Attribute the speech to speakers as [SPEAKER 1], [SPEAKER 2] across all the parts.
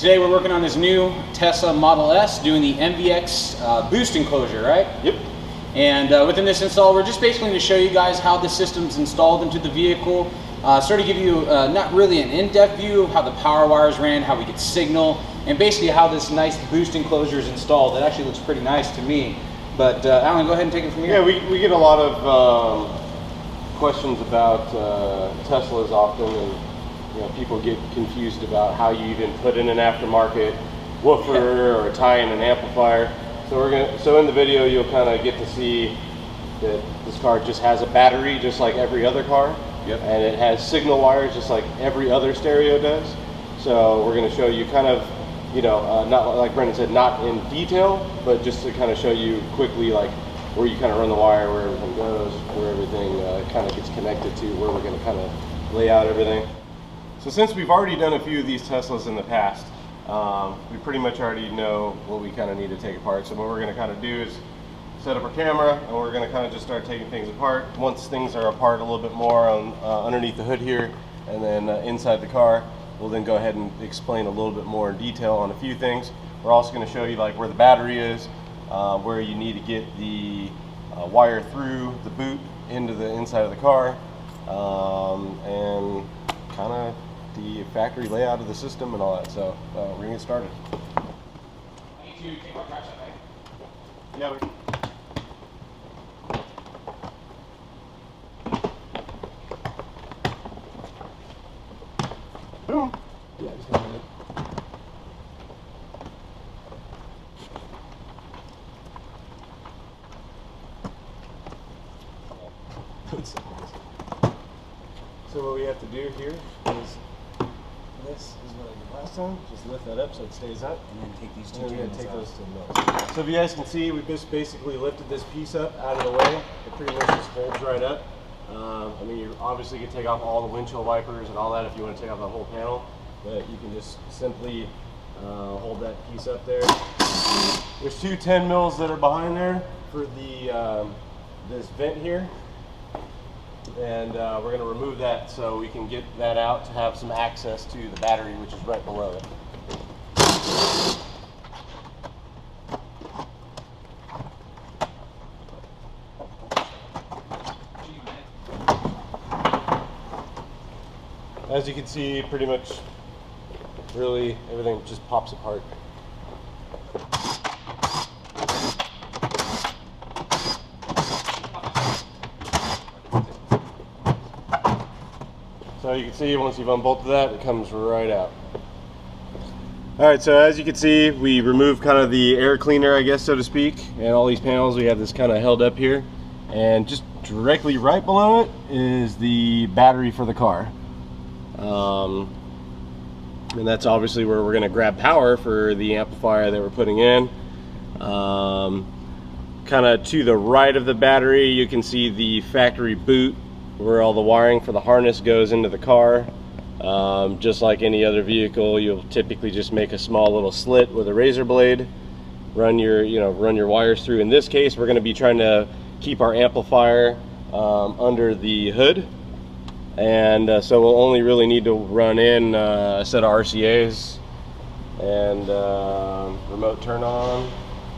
[SPEAKER 1] Today we're working on this new Tesla Model S doing the NVX B.O.O.S.T enclosure, right?
[SPEAKER 2] Yep.
[SPEAKER 1] And within this install, we're just basically going to show you guys how the system's installed into the vehicle, sort of give you not really an in-depth view of how the power wires ran, how we get signal, and basically how this nice B.O.O.S.T enclosure is installed. It actually looks pretty nice to me. But Alan, go ahead and take it from here.
[SPEAKER 2] Yeah, we get a lot of questions about Teslas often, and people get confused about how you even put in an aftermarket woofer or tie in an amplifier. So in the video you'll kind of get to see that this car just has a battery just like every other car.
[SPEAKER 1] Yep.
[SPEAKER 2] And it has signal wires just like every other stereo does. So we're going to show you kind of, not like Brendan said, not in detail, but just to kind of show you quickly like where you kind of run the wire, where everything goes, where everything kind of gets connected to, where we're going to kind of lay out everything. So since we've already done a few of these Teslas in the past, we pretty much already know what we kind of need to take apart. So what we're going to kind of do is set up our camera, and we're going to kind of just start taking things apart. Once things are apart a little bit more on underneath the hood here, and then inside the car, we'll then go ahead and explain a little bit more in detail on a few things. We're also going to show you like where the battery is, where you need to get the wire through the boot into the inside of the car, and kind of the factory layout of the system and all that. So we're going to get started.
[SPEAKER 1] I need to take my trash out, right?
[SPEAKER 2] Yeah. Boom. Yeah, just got it. So what we have to do here is, this is what I did last time. Just lift that up so it stays up,
[SPEAKER 1] And then take these two
[SPEAKER 2] and then
[SPEAKER 1] cables
[SPEAKER 2] take
[SPEAKER 1] out.
[SPEAKER 2] those to the mills. So if you guys can see, we just basically lifted this piece up out of the way. It pretty much just holds right up. I mean, you obviously can take off all the windshield wipers and all that if you want to take off the whole panel, but you can just simply hold that piece up there. There's two 10 mils that are behind there for the this vent here, and we're going to remove that so we can get that out to have some access to the battery, which is right below it. As you can see, pretty much really everything just pops apart. So you can see once you've unbolted that, it comes right out. Alright, so as you can see, we removed kind of the air cleaner, I guess, so to speak, and all these panels we have this kind of held up here, and just directly right below it is the battery for the car. And that's obviously where we're going to grab power for the amplifier that we're putting in. Kind of to the right of the battery, you can see the factory boot where all the wiring for the harness goes into the car. Just like any other vehicle, you'll typically just make a small little slit with a razor blade, run your wires through. In this case, we're going to be trying to keep our amplifier under the hood. And so we'll only really need to run in a set of RCAs and remote turn on,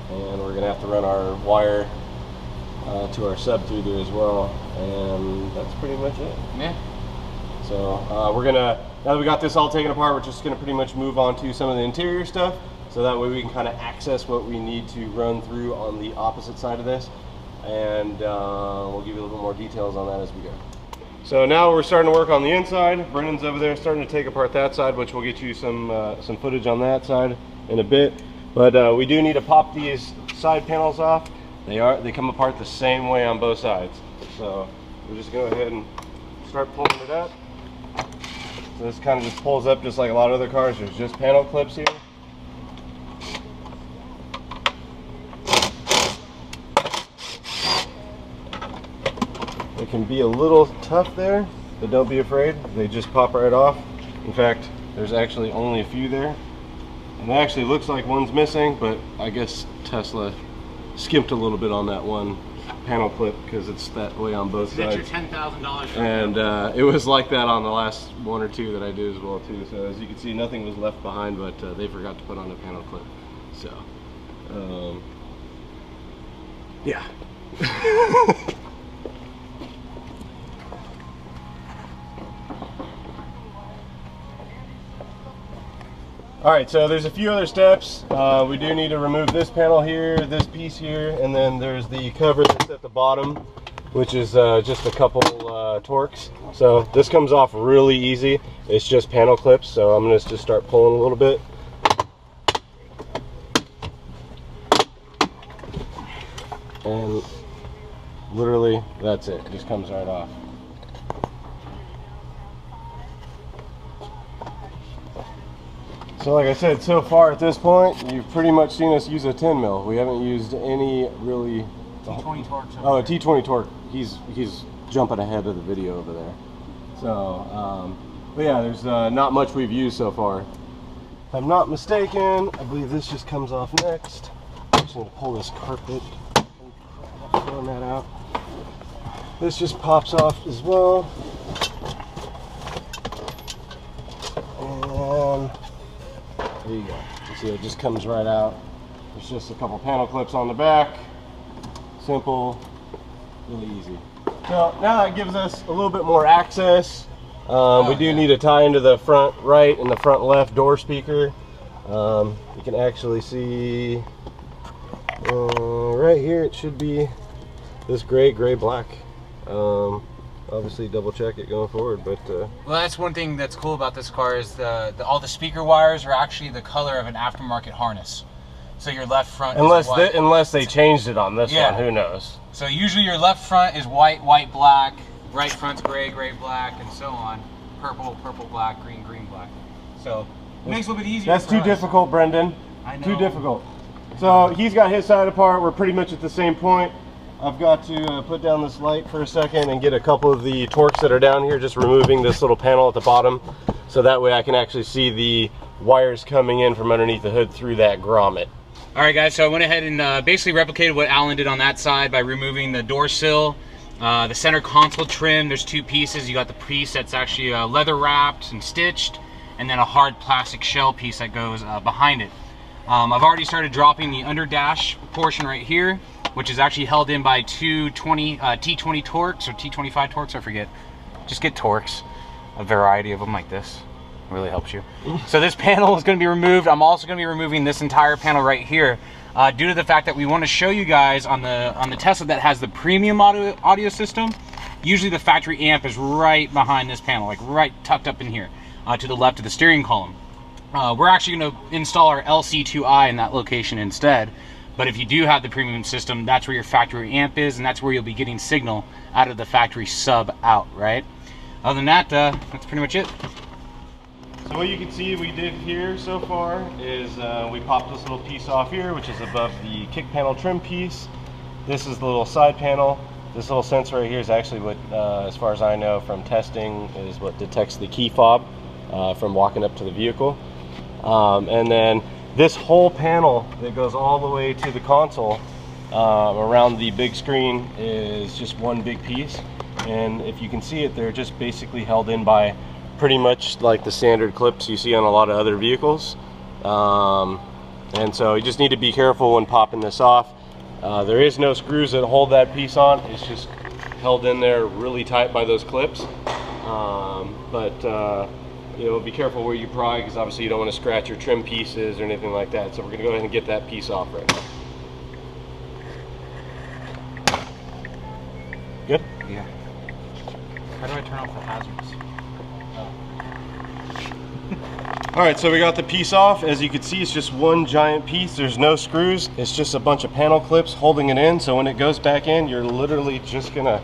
[SPEAKER 2] and we're going to have to run our wire to our sub through there as well, and that's pretty much it.
[SPEAKER 1] Yeah.
[SPEAKER 2] So we're going to, now that we got this all taken apart, we're just going to pretty much move on to some of the interior stuff, so that way we can kind of access what we need to run through on the opposite side of this, and we'll give you a little bit more details on that as we go. So now we're starting to work on the inside. Brendan's over there starting to take apart that side, which we'll get you some footage on that side in a bit. But we do need to pop these side panels off. They come apart the same way on both sides. So we'll just go ahead and start pulling it up. So this kind of just pulls up just like a lot of other cars. There's just panel clips here. It can be a little tough there, but don't be afraid. They just pop right off. In fact, there's actually only a few there. And it actually looks like one's missing, but I guess Tesla skimped a little bit on that one panel clip because it's that way on both sides.
[SPEAKER 1] That's your $10,000.
[SPEAKER 2] And it was like that on the last one or two that I did as well too. So as you can see, nothing was left behind, but they forgot to put on a panel clip. So yeah. All right, so there's a few other steps. We do need to remove this panel here, this piece here, and then there's the cover that's at the bottom, which is just a couple Torx. So this comes off really easy. It's just panel clips, so I'm gonna just start pulling a little bit. And literally, that's it. It just comes right off. So like I said, so far at this point, you've pretty much seen us use a 10 mil. We haven't used any really...
[SPEAKER 1] T20 Torx.
[SPEAKER 2] Oh, a T20 Torx. He's jumping ahead of the video over there. So, but yeah, there's not much we've used so far. If I'm not mistaken, I believe this just comes off next. I'm just gonna pull this carpet, throwing that out. This just pops off as well. And there you go. You see it just comes right out. There's just a couple panel clips on the back. Simple, really easy. So now that gives us a little bit more access. We do need to tie into the front right and the front left door speaker. You can actually see right here, it should be this gray black. Obviously double check it going forward, but
[SPEAKER 1] well, that's one thing that's cool about this car is all the speaker wires are actually the color of an aftermarket harness. So your left front
[SPEAKER 2] unless they changed it on this one, who knows.
[SPEAKER 1] So usually your left front is white, black, right front's gray, black, and so on. Purple, black, green, black. So it makes it a little bit easier.
[SPEAKER 2] That's too difficult, Brendan.
[SPEAKER 1] I know.
[SPEAKER 2] Too difficult. So he's got his side apart. We're pretty much at the same point. I've got to put down this light for a second and get a couple of the Torx that are down here, just removing this little panel at the bottom, so that way I can actually see the wires coming in from underneath the hood through that grommet.
[SPEAKER 1] All right, guys, so I went ahead and basically replicated what Alan did on that side by removing the door sill, the center console trim. There's two pieces. You got the piece that's actually leather wrapped and stitched, and then a hard plastic shell piece that goes behind it. I've already started dropping the under dash portion right here, which is actually held in by two T20 Torx or T25 Torx, I forget. Just get Torx, a variety of them like this. It really helps you. So this panel is going to be removed. I'm also going to be removing this entire panel right here due to the fact that we want to show you guys on the Tesla that has the premium audio system. Usually the factory amp is right behind this panel, like right tucked up in here to the left of the steering column. We're actually going to install our LC2i in that location instead. But if you do have the premium system, that's where your factory amp is, and that's where you'll be getting signal out of the factory sub out, right? Other than that, that's pretty much it.
[SPEAKER 2] So what you can see we did here so far is we popped this little piece off here, which is above the kick panel trim piece. This is the little side panel. This little sensor right here is actually what, as far as I know from testing, is what detects the key fob from walking up to the vehicle. And then this whole panel that goes all the way to the console around the big screen is just one big piece. And if you can see it, they're just basically held in by pretty much like the standard clips you see on a lot of other vehicles. And so you just need to be careful when popping this off. There is no screws that hold that piece on. It's just held in there really tight by those clips. You know, be careful where you pry, because obviously you don't want to scratch your trim pieces or anything like that. So we're going to go ahead and get that piece off right now. Good?
[SPEAKER 1] Yeah. How do I turn off the hazards?
[SPEAKER 2] All right, so we got the piece off. As you can see, it's just one giant piece. There's no screws. It's just a bunch of panel clips holding it in. So when it goes back in, you're literally just going to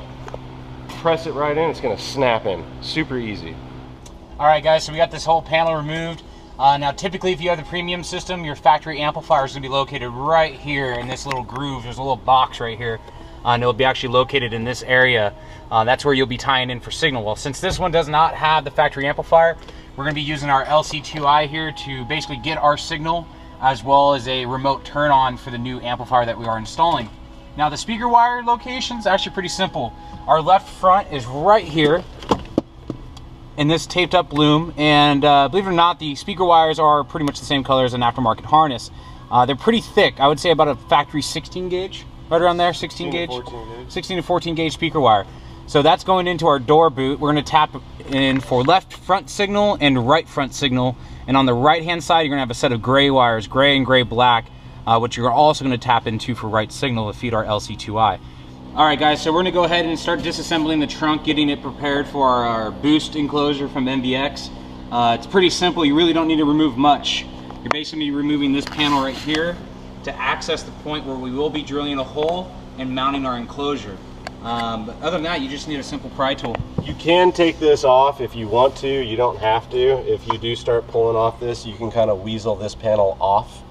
[SPEAKER 2] press it right in. It's going to snap in. Super easy.
[SPEAKER 1] All right, guys, so we got this whole panel removed. Now, typically, if you have the premium system, your factory amplifier is going to be located right here in this little groove. There's a little box right here, and it'll be actually located in this area. That's where you'll be tying in for signal. Well, since this one does not have the factory amplifier, we're going to be using our LC2i here to basically get our signal, as well as a remote turn on for the new amplifier that we are installing. Now the speaker wire location is actually pretty simple. Our left front is right here in this taped up loom, and believe it or not, the speaker wires are pretty much the same color as an aftermarket harness. They're pretty thick. I would say about a factory 16 gauge, right around there, 16 gauge, 16 to 14 gauge speaker wire. So that's going into our door boot. We're gonna tap in for left front signal and right front signal. And on the right hand side, you're gonna have a set of gray wires, gray and gray black, which you're also gonna tap into for right signal to feed our LC2i. All right guys, so we're gonna go ahead and start disassembling the trunk, getting it prepared for our B.O.O.S.T enclosure from NVX. It's pretty simple, you really don't need to remove much. You're basically removing this panel right here to access the point where we will be drilling a hole and mounting our enclosure. But other than that, you just need a simple pry tool.
[SPEAKER 2] You can take this off if you want to. You don't have to. If you do start pulling off this, you can kind of weasel this panel off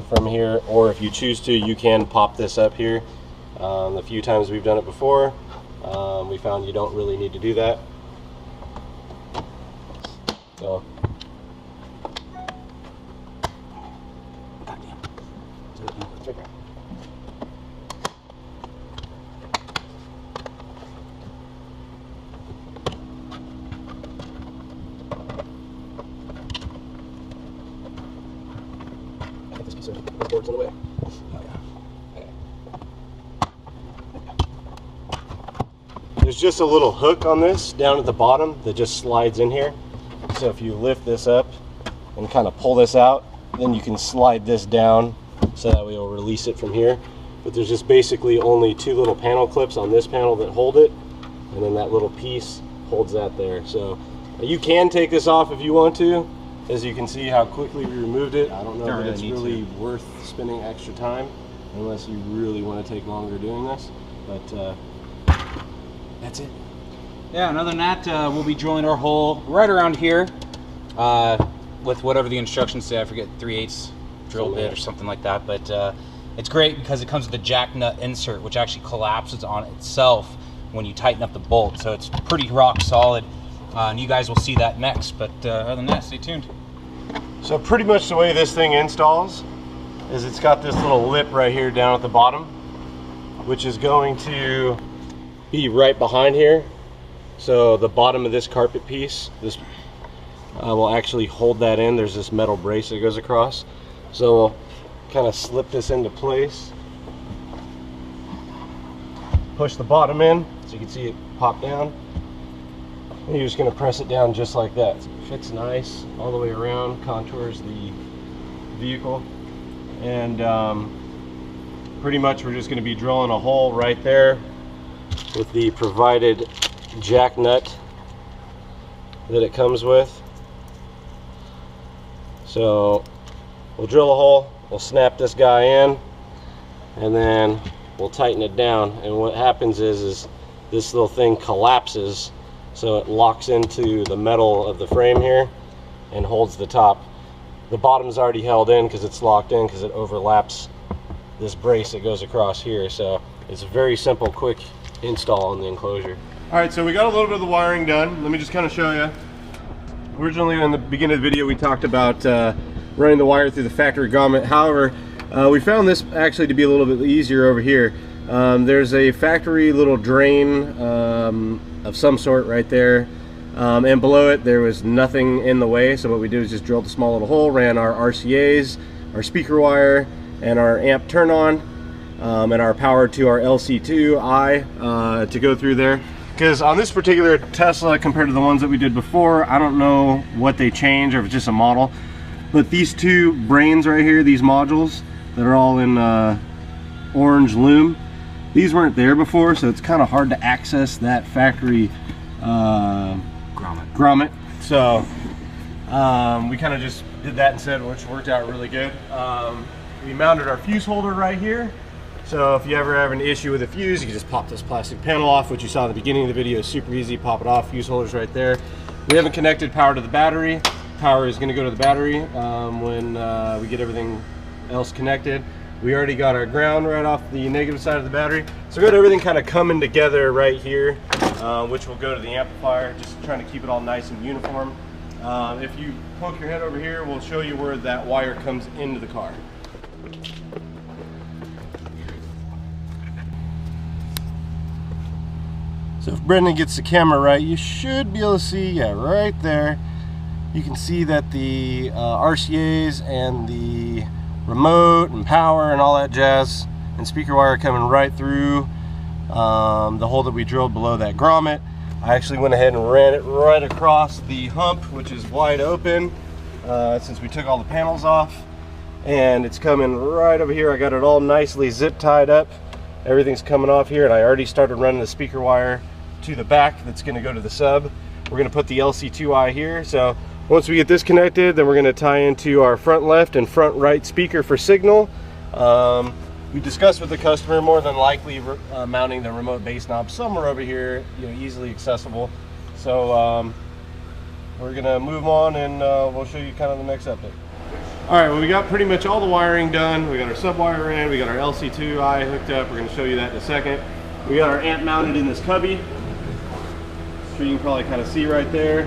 [SPEAKER 2] from here, or if you choose to, you can pop this up here. The few times we've done it before, we found you don't really need to do that. So. This board's in the way. Oh, yeah. Okay. There's just a little hook on this down at the bottom that just slides in here. So if you lift this up and kind of pull this out, then you can slide this down so that way it'll release it from here. But there's just basically only two little panel clips on this panel that hold it, and then that little piece holds that there. So you can take this off if you want to. As you can see how quickly we removed it. I don't know that it's really worth spending extra time unless you really want to take longer doing this, but that's it.
[SPEAKER 1] Yeah, and other than that, we'll be drilling our hole right around here with whatever the instructions say. I forget, 3/8 drill bit or something like that, but it's great because it comes with a jack nut insert, which actually collapses on itself when you tighten up the bolt, so it's pretty rock solid. And you guys will see that next, but other than that, stay tuned.
[SPEAKER 2] So pretty much the way this thing installs is it's got this little lip right here down at the bottom, which is going to be right behind here. So the bottom of this carpet piece, this will actually hold that in. There's this metal brace that goes across. So we'll kind of slip this into place. Push the bottom in so you can see it pop down. And you're just going to press it down just like that. So it fits nice all the way around, contours the vehicle. And pretty much we're just going to be drilling a hole right there with the provided jack nut that it comes with. So we'll drill a hole, we'll snap this guy in, and then we'll tighten it down. And what happens is this little thing collapses, so it locks into the metal of the frame here and holds the top. The bottom's already held in because it's locked in because it overlaps this brace that goes across here. So it's a very simple, quick install on the enclosure. All right, so we got a little bit of the wiring done. Let me just kind of show you. Originally in the beginning of the video we talked about running the wire through the factory grommet. However, we found this actually to be a little bit easier over here. There's a factory little drain of some sort right there, and below it there was nothing in the way. So what we did is just drilled a small little hole, ran our RCAs, our speaker wire, and our amp turn on, and our power to our LC2i to go through there. Because on this particular Tesla, compared to the ones that we did before, I don't know what they changed or if it's just a model, but these two brains right here, these modules that are all in orange loom, these weren't there before, so it's kind of hard to access that factory grommet. So we kind of just did that instead, which worked out really good. We mounted our fuse holder right here. So if you ever have an issue with a fuse, you can just pop this plastic panel off, which you saw at the beginning of the video. Is super easy, pop it off, fuse holder's right there. We haven't connected power to the battery. Power is gonna go to the battery when we get everything else connected. We already got our ground right off the negative side of the battery. So we got everything kind of coming together right here, which will go to the amplifier, just trying to keep it all nice and uniform. If you poke your head over here, we'll show you where that wire comes into the car. So if Brendan gets the camera right, you should be able to see, yeah, right there. You can see that the RCAs and the remote and power and all that jazz and speaker wire coming right through the hole that we drilled below that grommet. I actually went ahead and ran it right across the hump, which is wide open since we took all the panels off, and it's coming right over here. I got it all nicely zip tied up. Everything's coming off here, and I already started running the speaker wire to the back that's going to go to the sub. We're going to put the LC2i here. So once we get this connected, then we're going to tie into our front left and front right speaker for signal. We discussed with the customer more than likely mounting the remote bass knob somewhere over here, easily accessible. So we're going to move on, and we'll show you kind of the next update. All right, well, we got pretty much all the wiring done. We got our sub wire in, we got our LC2i hooked up. We're going to show you that in a second. We got our amp mounted in this cubby. I'm sure you can probably kind of see right there.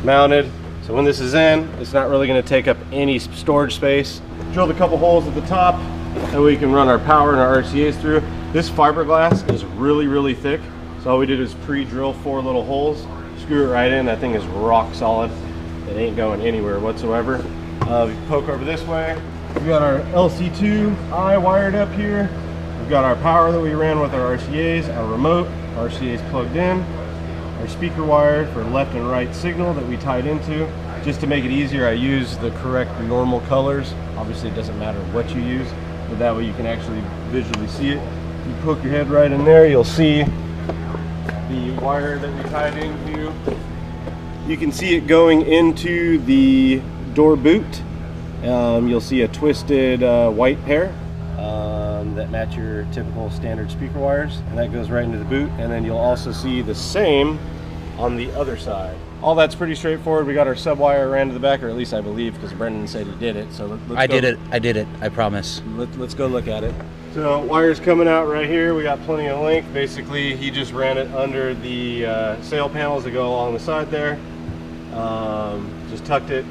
[SPEAKER 2] Mounted. So when this is in, it's not really going to take up any storage space. Drilled a couple holes at the top, and we can run our power and our RCAs through. This fiberglass is really, really thick. So all we did is pre-drill 4 little holes, screw it right in. That thing is rock solid. It ain't going anywhere whatsoever. We poke over this way. We got our LC2i wired up here. We've got our power that we ran with our RCAs, our remote, RCAs plugged in, our speaker wire for left and right signal that we tied into. Just to make it easier, I use the correct normal colors. Obviously it doesn't matter what you use, but that way you can actually visually see it. You poke your head right in there, you'll see the wire that we tied into. You can see it going into the door boot. You'll see a twisted white pair that match your typical standard speaker wires, and that goes right into the boot. And then you'll also see the same on the other side. All that's pretty straightforward. We got our sub wire ran to the back, or at least I believe, because Brendan said he did it. So
[SPEAKER 1] I did it, I promise.
[SPEAKER 2] Let's go look at it. So wires coming out right here. We got plenty of length. Basically, he just ran it under the sail panels that go along the side there. Just tucked it.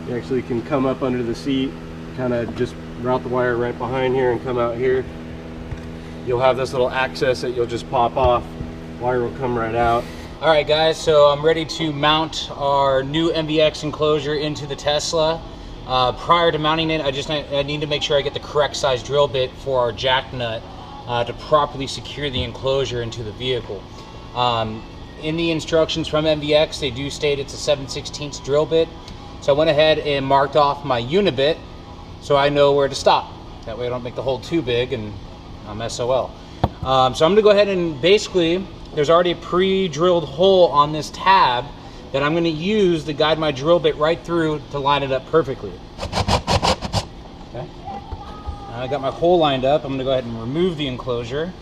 [SPEAKER 2] You actually can come up under the seat, kind of just route the wire right behind here and come out here. You'll have this little access that you'll just pop off. Wire will come right out.
[SPEAKER 1] All right, guys, so I'm ready to mount our new NVX enclosure into the Tesla. Prior to mounting it, I need to make sure I get the correct size drill bit for our jack nut to properly secure the enclosure into the vehicle. In the instructions from NVX, they do state it's a 7/16 drill bit. So I went ahead and marked off my unibit so I know where to stop. That way I don't make the hole too big and I'm SOL. So I'm gonna go ahead and basically, there's already a pre-drilled hole on this tab that I'm gonna use to guide my drill bit right through to line it up perfectly. Okay. Now I got my hole lined up. I'm gonna go ahead and remove the enclosure.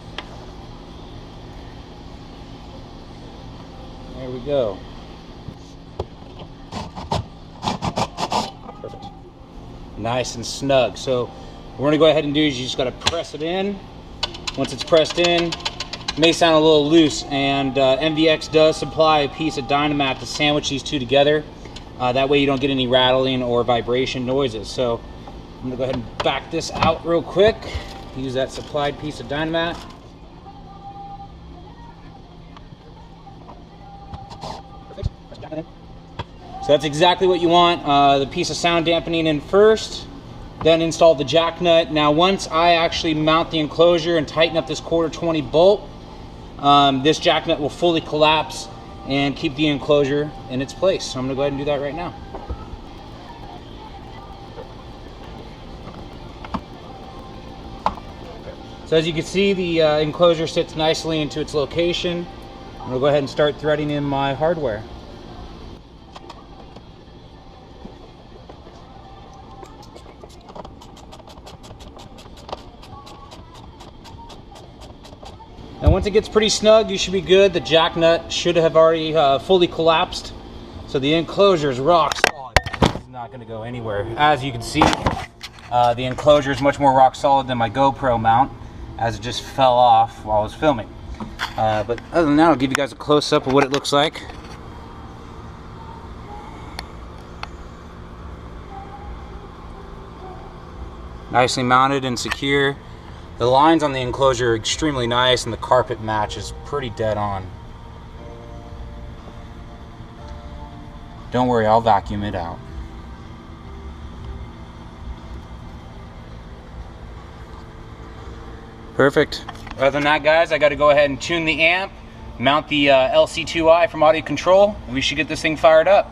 [SPEAKER 1] There we go. Perfect. Nice and snug. So what we're gonna go ahead and do is you just gotta press it in. Once it's pressed in, it may sound a little loose, and NVX does supply a piece of Dynamat to sandwich these two together. That way you don't get any rattling or vibration noises. So I'm gonna go ahead and back this out real quick. Use that supplied piece of Dynamat. So that's exactly what you want. The piece of sound dampening in first, then install the jack nut. Now once I actually mount the enclosure and tighten up this 1/4-20 bolt, this jack nut will fully collapse and keep the enclosure in its place. So I'm gonna go ahead and do that right now. So as you can see, the enclosure sits nicely into its location. I'm gonna go ahead and start threading in my hardware. And once it gets pretty snug, you should be good. The jack nut should have already fully collapsed. So the enclosure is rock solid. It's not gonna go anywhere. As you can see, the enclosure is much more rock solid than my GoPro mount, as it just fell off while I was filming. But other than that, I'll give you guys a close-up of what it looks like. Nicely mounted and secure. The lines on the enclosure are extremely nice, and the carpet match is pretty dead on. Don't worry, I'll vacuum it out. Perfect. Other than that, guys, I got to go ahead and tune the amp, mount the LC2i from Audio Control, and we should get this thing fired up.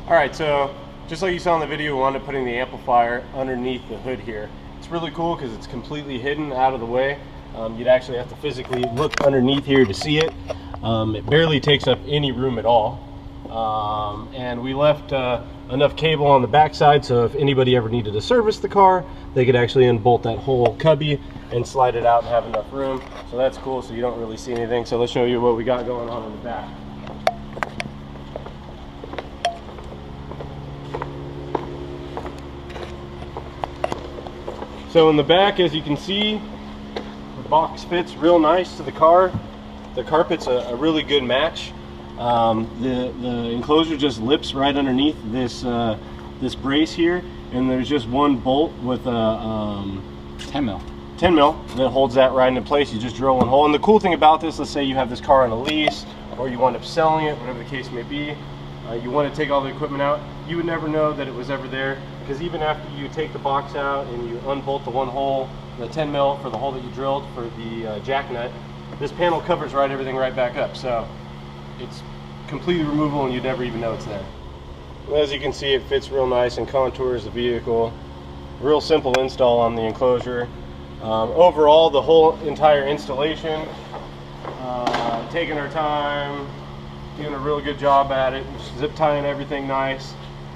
[SPEAKER 2] Alright, so just like you saw in the video, we wound up putting the amplifier underneath the hood here. It's really cool because it's completely hidden out of the way. You'd actually have to physically look underneath here to see it. It barely takes up any room at all. And we left enough cable on the backside so if anybody ever needed to service the car, they could actually unbolt that whole cubby and slide it out and have enough room. So that's cool, so you don't really see anything. So let's show you what we got going on in the back. So in the back, as you can see, the box fits real nice to the car. The carpet's a really good match. The enclosure just lips right underneath this this brace here, and there's just one bolt with a 10 mil that holds that right into place. You just drill one hole. And the cool thing about this, let's say you have this car on a lease, or you wind up selling it, whatever the case may be, you want to take all the equipment out, you would never know that it was ever there, because even after you take the box out and you unbolt the one hole, the 10 mil for the hole that you drilled for the jack nut, this panel covers everything right back up. So it's completely removable and you'd never even know it's there. As you can see, it fits real nice and contours the vehicle. Real simple install on the enclosure. Overall, the whole entire installation, taking our time, doing a really good job at it, zip tying everything nice.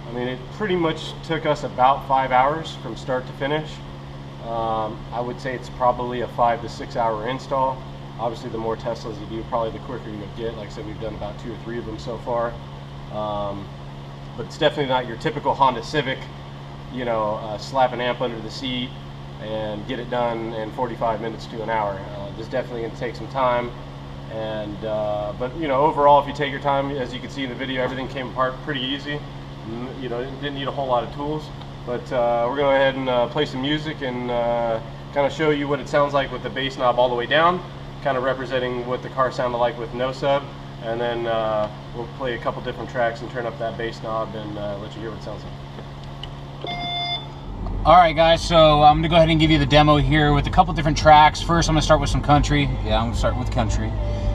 [SPEAKER 2] I mean, it pretty much took us about 5 hours from start to finish. I would say it's probably a 5 to 6 hour install. Obviously, the more Teslas you do, probably the quicker you would get. Like I said, we've done about 2 or 3 of them so far. But it's definitely not your typical Honda Civic, you know, slap an amp under the seat and get it done in 45 minutes to an hour. This is definitely going to take some time. And but you know, overall, if you take your time, as you can see in the video, everything came apart pretty easy. You know, it didn't need a whole lot of tools. But we're going to go ahead and play some music and kind of show you what it sounds like with the bass knob all the way down, kind of representing what the car sounded like with no sub. And then we'll play a couple different tracks and turn up that bass knob and let you hear what it sounds like.
[SPEAKER 1] Alright guys, so I'm going to go ahead and give you the demo here with a couple different tracks. First, I'm going to start with some country. Yeah, I'm going to start with country.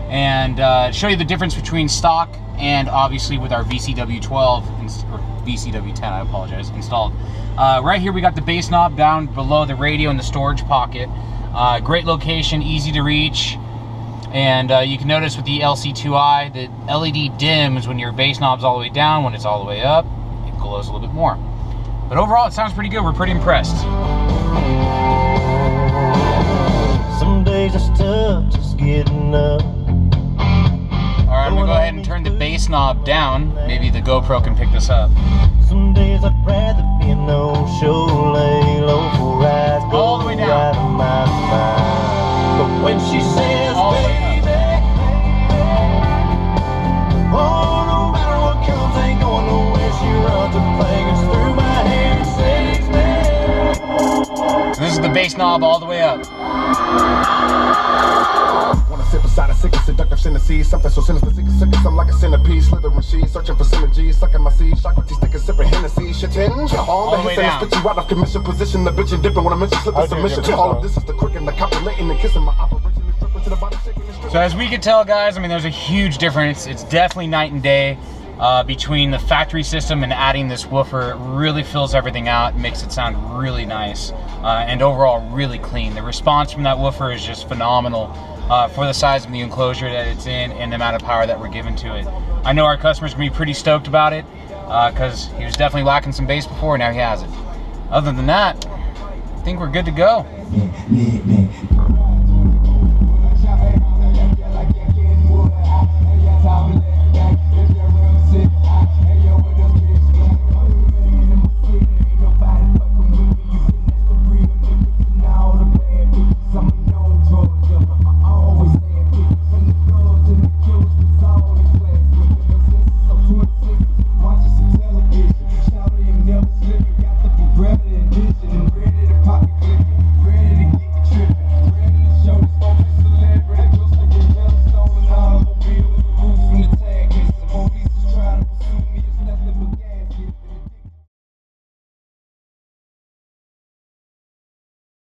[SPEAKER 1] And show you the difference between stock and obviously with our VCW12, or VCW10, I apologize, installed. Right here we got the bass knob down below the radio in the storage pocket. Great location, easy to reach. And you can notice with the LC2i, the LED dims when your bass knob's all the way down. When it's all the way up, it glows a little bit more. But overall, it sounds pretty good. We're pretty impressed.
[SPEAKER 3] Some days it's tough just getting up.
[SPEAKER 1] Alright, I'm going to go ahead and turn the bass knob down. Maybe the GoPro can pick this up.
[SPEAKER 3] Some days I'd rather be a no-show, lay low for eyes, go
[SPEAKER 1] all the way down.
[SPEAKER 3] out of my mind. But when she says, baby, oh, no matter what comes, ain't going nowhere. She runs her fingers through my hair and says, man.
[SPEAKER 1] So this is the bass knob all the way up.
[SPEAKER 4] Wanna sit beside a sick and seductive centipede, something so sinister, something like a centipede, slithering sheet, searching for synergy, sucking my seed, chocolate stick and sipping Hennessy, shitting all the way down. Spit you out of commission position, the bitch and dipping when I mention slipping submission. All of this is the quick and the copulating and kissing. My operation is dripping to the body, shaking and stripping.
[SPEAKER 1] So as we can tell, guys, I mean, there's a huge difference. It's definitely night and day between the factory system and adding this woofer. It really fills everything out, makes it sound really nice, and overall really clean. The response from that woofer is just phenomenal. for the size of the enclosure that it's in and the amount of power that we're giving to it. I know our customers can be pretty stoked about it because he was definitely lacking some bass before, now he has it. Other than that, I think we're good to go.